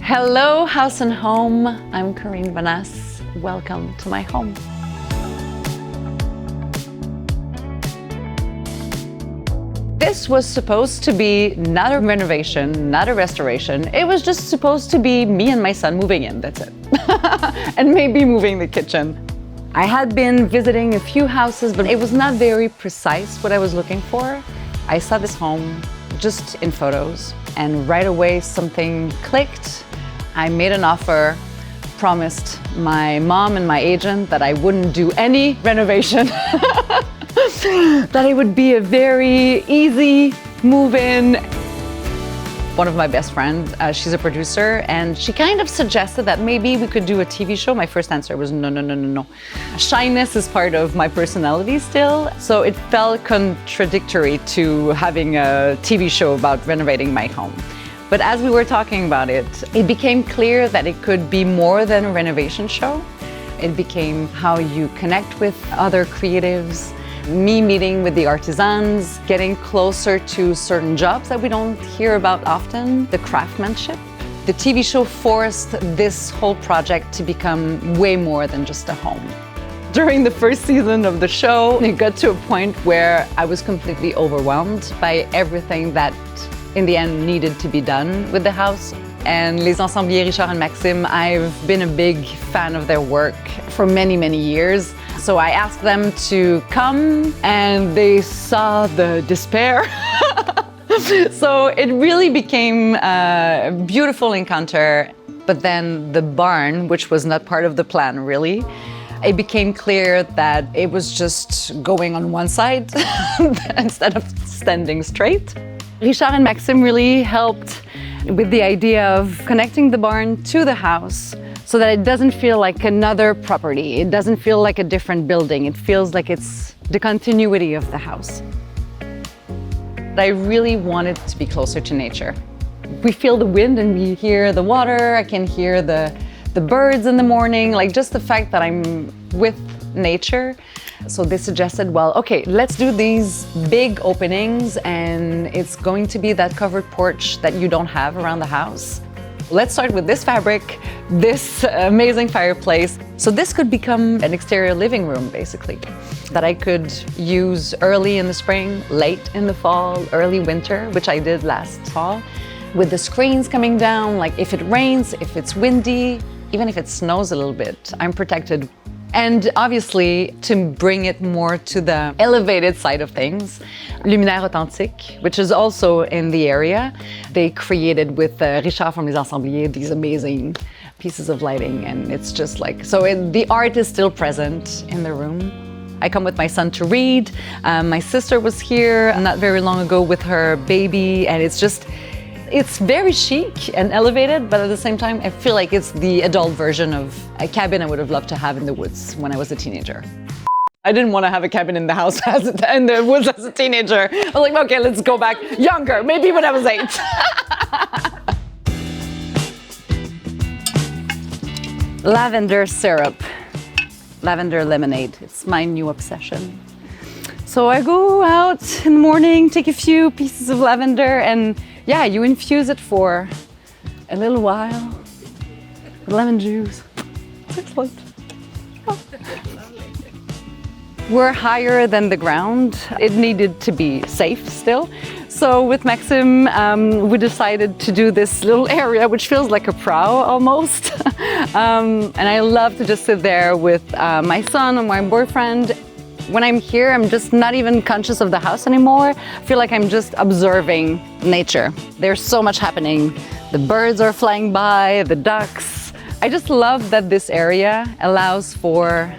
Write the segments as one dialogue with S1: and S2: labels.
S1: Hello, house and home. I'm Karine Vanasse. Welcome to my home. This was supposed to be not a renovation, not a restoration. It was just supposed to be me and my son moving in, that's it. And maybe moving the kitchen. I had been visiting a few houses, but it was not very precise what I was looking for. I saw this home just in photos, and right away something clicked. I made an offer, promised my mom and my agent that I wouldn't do any renovation, that it would be a very easy move-in. One of my best friends, she's a producer, and she kind of suggested that maybe we could do a TV show. My first answer was no. Shyness is part of my personality still, so it felt contradictory to having a TV show about renovating my home. But as we were talking about it, it became clear that it could be more than a renovation show. It became how you connect with other creatives, me meeting with the artisans, getting closer to certain jobs that we don't hear about often, the craftsmanship. The TV show forced this whole project to become way more than just a home. During the first season of the show, it got to a point where I was completely overwhelmed by everything that in the end needed to be done with the house. And Les Ensembliers, Richard and Maxime, I've been a big fan of their work for many years. So I asked them to come and they saw the despair. So it really became a beautiful encounter. But then the barn, which was not part of the plan really, it became clear that it was just going on one side instead of standing straight. Richard and Maxime really helped with the idea of connecting the barn to the house so that it doesn't feel like another property. It doesn't feel like a different building. It feels like it's the continuity of the house. I really wanted to be closer to nature. We feel the wind and we hear the water. I can hear the birds in the morning, like just the fact that I'm with nature. So they suggested, well, okay, let's do these big openings and it's going to be that covered porch that you don't have around the house. Let's start with this fabric, this amazing fireplace. So this could become an exterior living room, basically, that I could use early in the spring, late in the fall, early winter, which I did last fall. With the screens coming down, like if it rains, if it's windy, even if it snows a little bit, I'm protected. And obviously, to bring it more to the elevated side of things, Luminaire Authentique, which is also in the area, they created with Richard from Les Ensembliers these amazing pieces of lighting, and it's just like, so the art is still present in the room. I come with my son to read. My sister was here not very long ago with her baby, and it's very chic and elevated, but at the same time, I feel like it's the adult version of a cabin I would have loved to have in the woods when I was a teenager. I didn't want to have a cabin in the house in the woods as a teenager. I was like, okay, let's go back younger, maybe when I was 8. Lavender syrup, lavender lemonade. It's my new obsession. So I go out in the morning, take a few pieces of lavender, and yeah, you infuse it for a little while with lemon juice. It's excellent. Oh. We're higher than the ground. It needed to be safe still. So with Maxime, we decided to do this little area, which feels like a prow almost. And I love to just sit there with my son and my boyfriend. When I'm here, I'm just not even conscious of the house anymore. I feel like I'm just observing nature. There's so much happening. The birds are flying by, the ducks. I just love that this area allows for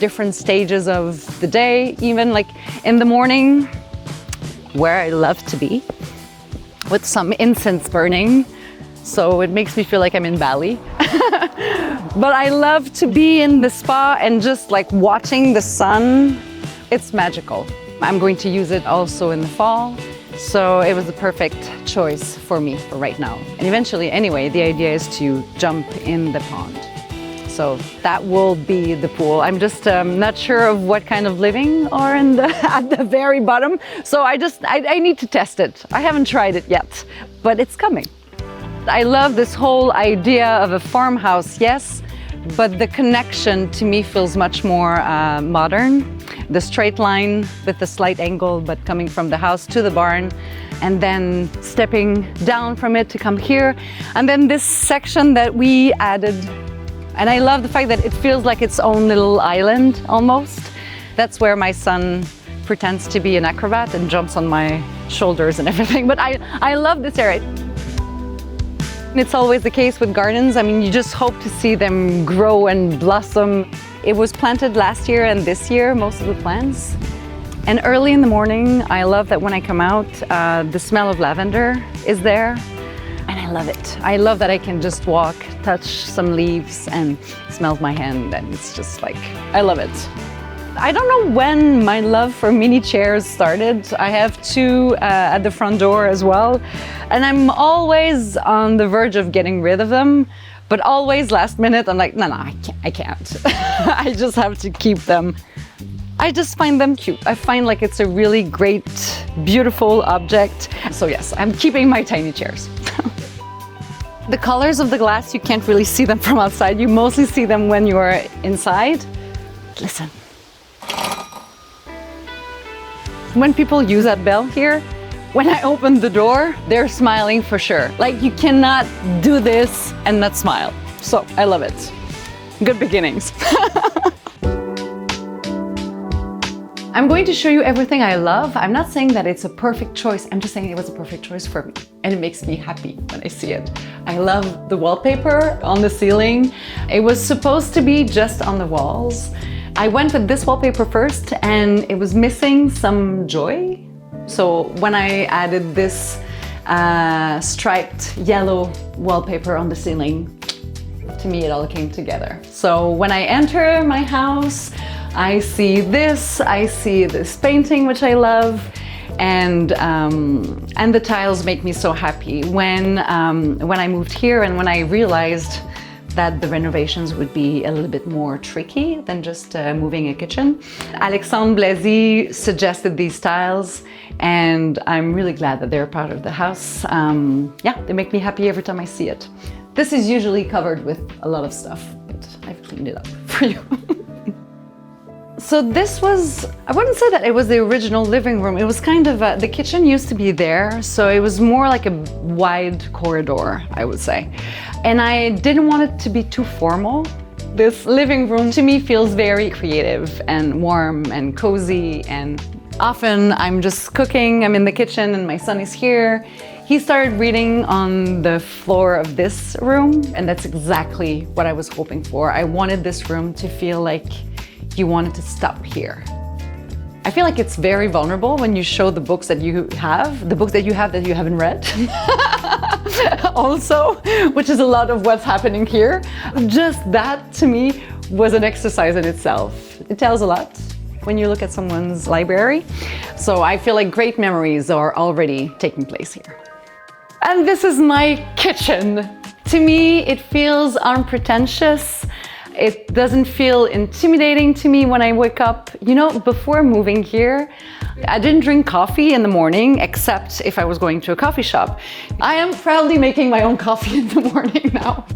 S1: different stages of the day, even like in the morning, where I love to be, with some incense burning. So it makes me feel like I'm in Bali. But I love to be in the spa and just like watching the sun. It's magical. I'm going to use it also in the fall. So it was the perfect choice for me for right now. And eventually, anyway, the idea is to jump in the pond. So that will be the pool. I'm just not sure of what kind of living are at the very bottom. So I need to test it. I haven't tried it yet, but it's coming. I love this whole idea of a farmhouse, yes, but the connection to me feels much more modern. The straight line with the slight angle, but coming from the house to the barn, and then stepping down from it to come here. And then this section that we added, and I love the fact that it feels like its own little island almost. That's where my son pretends to be an acrobat and jumps on my shoulders and everything, but I love this area. It's always the case with gardens. I mean, you just hope to see them grow and blossom. It was planted last year and this year, most of the plants. And early in the morning, I love that when I come out, the smell of lavender is there, and I love it. I love that I can just walk, touch some leaves, and smell my hand, and it's just like, I love it. I don't know when my love for mini chairs started. I have two at the front door as well, and I'm always on the verge of getting rid of them, but always last minute I'm like, no, I can't. I just have to keep them. I just find them cute. I find like it's a really great, beautiful object. So yes, I'm keeping my tiny chairs. The colors of the glass, you can't really see them from outside. You mostly see them when you are inside. Listen. When people use that bell here, when I open the door, they're smiling for sure. Like, you cannot do this and not smile. So I love it. Good beginnings. I'm going to show you everything I love. I'm not saying that it's a perfect choice. I'm just saying it was a perfect choice for me. And it makes me happy when I see it. I love the wallpaper on the ceiling. It was supposed to be just on the walls. I went with this wallpaper first and it was missing some joy. So when I added this striped yellow wallpaper on the ceiling, to me it all came together. So when I enter my house, I see this painting, which I love, and the tiles make me so happy. When I moved here and when I realized that the renovations would be a little bit more tricky than just moving a kitchen, Alexandre suggested these tiles, and I'm really glad that they're part of the house. Yeah, they make me happy every time I see it. This is usually covered with a lot of stuff, but I've cleaned it up for you. So this was, I wouldn't say that it was the original living room. It was kind of, the kitchen used to be there, so it was more like a wide corridor, I would say. And I didn't want it to be too formal. This living room to me feels very creative and warm and cozy, and often I'm just cooking, I'm in the kitchen and my son is here. He started reading on the floor of this room, and that's exactly what I was hoping for. I wanted this room to feel like you wanted to stop here. I feel like it's very vulnerable when you show the books that you have, that you haven't read. Also, which is a lot of what's happening here. Just that, to me, was an exercise in itself. It tells a lot when you look at someone's library. So I feel like great memories are already taking place here. And this is my kitchen. To me, it feels unpretentious. It doesn't feel intimidating to me when I wake up. You know, before moving here, I didn't drink coffee in the morning, except if I was going to a coffee shop. I am proudly making my own coffee in the morning now.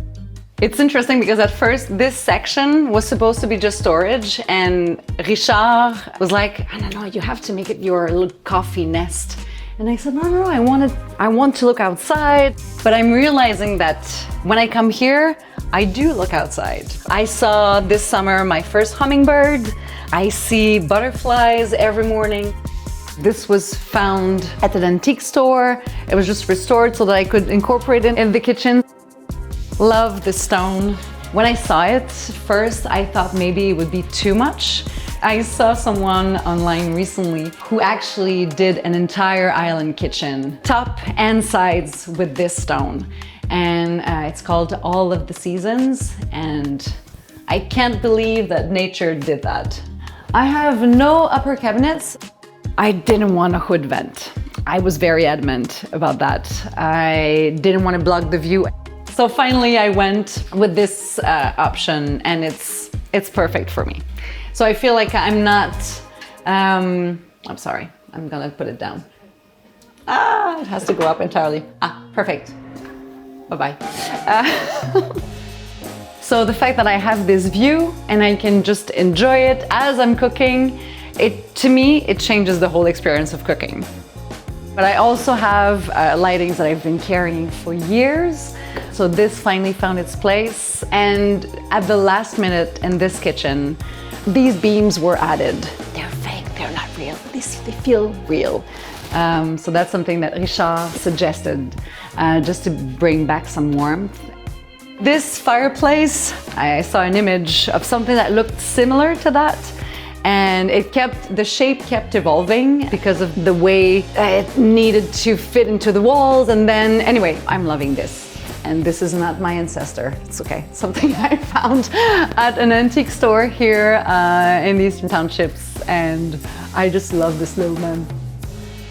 S1: It's interesting because at first this section was supposed to be just storage, and Richard was like, I don't know, you have to make it your little coffee nest. And I said, no, I want to look outside. But I'm realizing that when I come here, I do look outside. I saw this summer my first hummingbird. I see butterflies every morning. This was found at an antique store. It was just restored so that I could incorporate it in the kitchen. Love the stone. When I saw it first, I thought maybe it would be too much. I saw someone online recently who actually did an entire island kitchen, top and sides, with this stone. And it's called All of the Seasons, and I can't believe that nature did that. I have no upper cabinets. I didn't want a hood vent. I was very adamant about that. I didn't want to block the view. So finally I went with this option, and it's perfect for me. So I feel like I'm not, I'm sorry, I'm gonna put it down. It has to go up entirely. Perfect. Bye-bye. So the fact that I have this view and I can just enjoy it as I'm cooking, to me, it changes the whole experience of cooking. But I also have lightings that I've been carrying for years. So this finally found its place. And at the last minute in this kitchen, these beams were added. They're fake, they're not real. They feel real. So that's something that Richard suggested, just to bring back some warmth. This fireplace, I saw an image of something that looked similar to that. And the shape kept evolving because of the way it needed to fit into the walls. And then, anyway, I'm loving this. And this is not my ancestor. It's okay. Something I found at an antique store here in the Eastern Townships. And I just love this little man.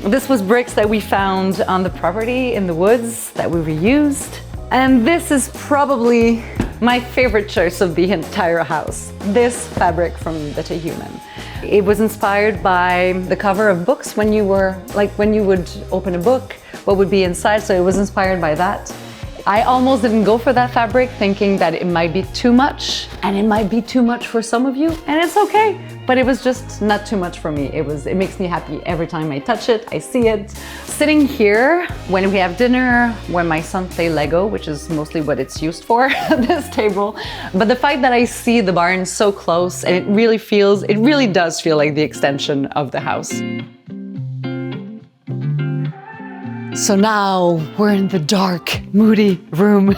S1: This was bricks that we found on the property in the woods that we reused. And this is probably my favorite choice of the entire house. This fabric from Beata Heuman. It was inspired by the cover of books when you would open a book, what would be inside, so it was inspired by that. I almost didn't go for that fabric, thinking that it might be too much, and it might be too much for some of you, and it's okay. But it was just not too much for me. It makes me happy every time I touch it, I see it. Sitting here, when we have dinner, when my son plays Lego, which is mostly what it's used for, this table. But the fact that I see the barn so close, and it really does feel like the extension of the house. So now we're in the dark, moody room.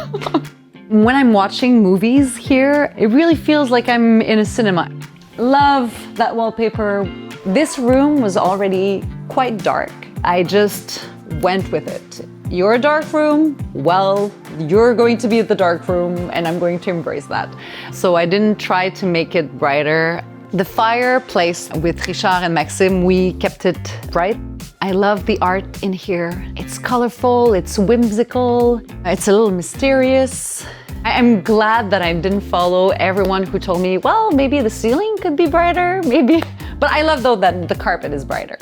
S1: When I'm watching movies here, it really feels like I'm in a cinema. Love that wallpaper. This room was already quite dark. I just went with it. Your dark room, well, you're going to be the dark room and I'm going to embrace that. So I didn't try to make it brighter. The fireplace with Richard and Maxime, we kept it bright. I love the art in here. It's colorful, it's whimsical, it's a little mysterious. I'm glad that I didn't follow everyone who told me, well, maybe the ceiling could be brighter, maybe. But I love though that the carpet is brighter.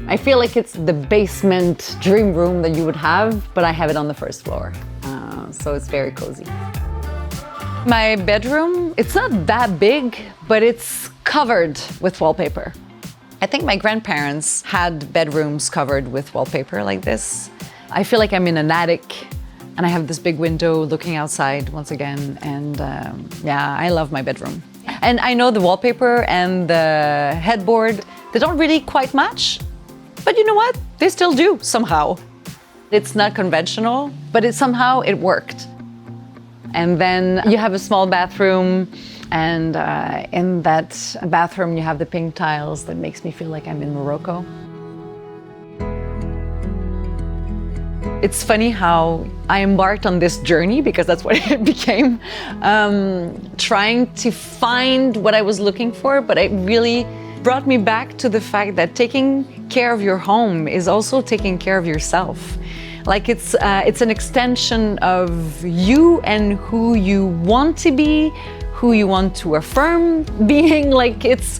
S1: I feel like it's the basement dream room that you would have, but I have it on the first floor. So it's very cozy. My bedroom, it's not that big, but it's covered with wallpaper. I think my grandparents had bedrooms covered with wallpaper like this. I feel like I'm in an attic and I have this big window looking outside once again. And yeah, I love my bedroom. And I know the wallpaper and the headboard, they don't really quite match, but you know what? They still do somehow. It's not conventional, but somehow it worked. And then you have a small bathroom, and in that bathroom you have the pink tiles that makes me feel like I'm in Morocco. It's funny how I embarked on this journey, because that's what it became, trying to find what I was looking for, but it really brought me back to the fact that taking care of your home is also taking care of yourself. Like it's an extension of you and who you want to be, who you want to affirm being. Like it's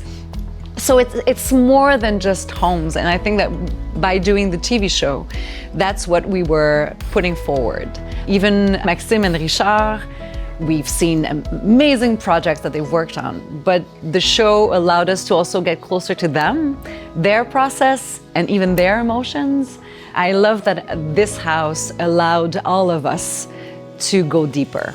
S1: more than just homes. And I think that by doing the TV show, that's what we were putting forward. Even Maxime and Richard, we've seen amazing projects that they've worked on, but the show allowed us to also get closer to them, their process, and even their emotions. I love that this house allowed all of us to go deeper.